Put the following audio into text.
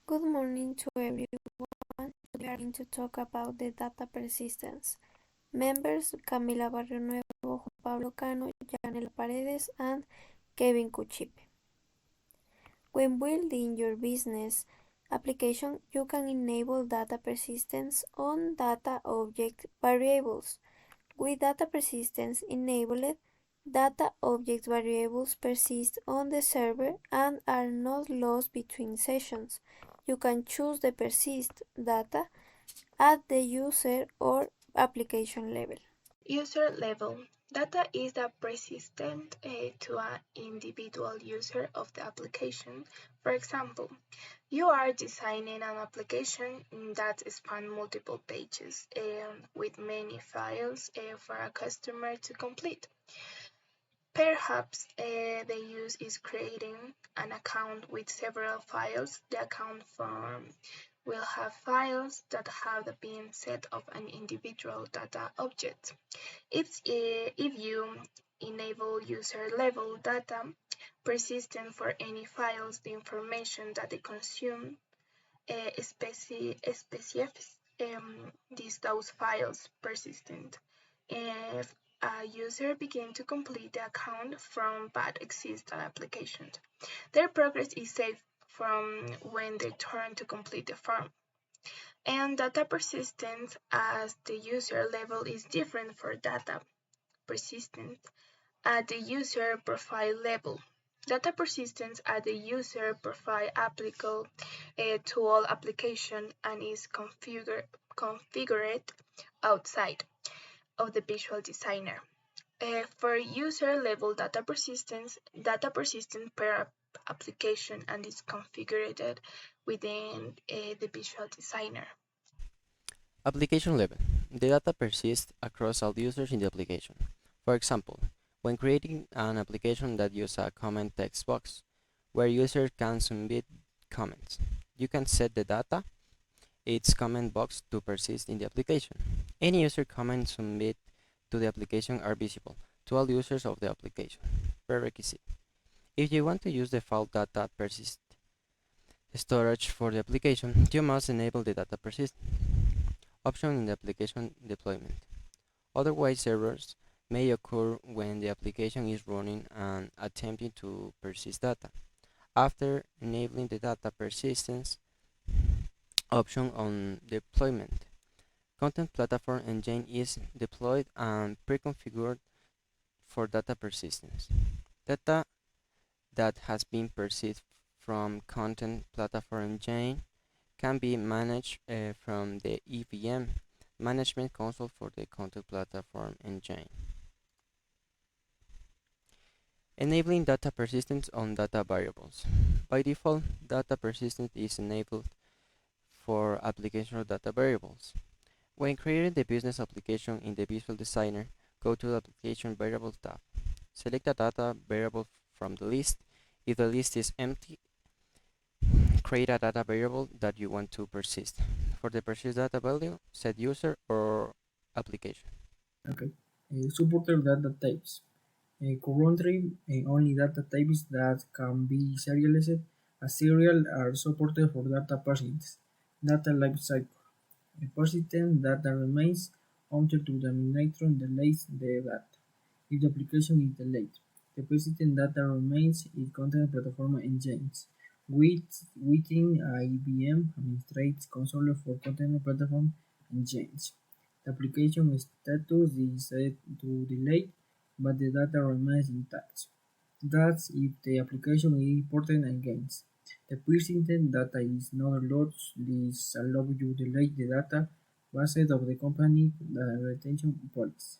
Good morning to everyone. We are going to talk about the data persistence. Members Camila Barrio Nuevo, Juan Pablo Cano, Janela Paredes, and Kevin Cuchipe. When building your business application, you can enable data persistence on data object variables. With data persistence enabled, data object variables persist on the server and are not lost between sessions. You can choose the persist data at the user or application level. User level data is the persistent to an individual user of the application. For example, you are designing an application that spans multiple pages with many files for a customer to complete. Perhaps the use is creating an account with several files. The account form will have files that have been set of an individual data object. If you enable user-level data persistent for any files, the information that they consume specifies those files persistent. If a user begins to complete the account from but existing applications, their progress is saved from when they turn to complete the form. And data persistence at the user level is different for data persistence at the user profile level. Data persistence at the user profile applicable to all applications and is configured outside of the visual designer. For user-level data persistence per application and is configured within the visual designer. Application level. The data persists across all users in the application. For example, when creating an application that uses a comment text box, where users can submit comments, you can set the data, its comment box, to persist in the application. Any user comments submitted to the application are visible to all users of the application. Prerequisite. If you want to use the file data persist storage for the application, you must enable the data persist option in the application deployment. Otherwise, errors may occur when the application is running and attempting to persist data. After enabling the data persistence option on deployment, Content Platform Engine is deployed and pre-configured for data persistence. Data that has been persisted from Content Platform Engine can be managed from the EVM management console for the Content Platform Engine. Enabling data persistence on data variables. By default, data persistence is enabled for application of data variables. When creating the business application in the Visual Designer, go to the Application Variables tab. Select a data variable from the list. If the list is empty, create a data variable that you want to persist. For the persist data value, set user or application. Okay. Supported data types. Currently, only data types that can be serialized as serial are supported for data persistence. Data lifecycle. Persistent data remains until the denominator deletes the data. If the application is delayed, the persistent data remains in Content Platform Engines. Within IBM administrates console for Content Platform Engines. The application status is set to delay, but the data remains intact. That's if the application is important against. The persistent data is not lost. This allows you to delete the data based on the company retention policy.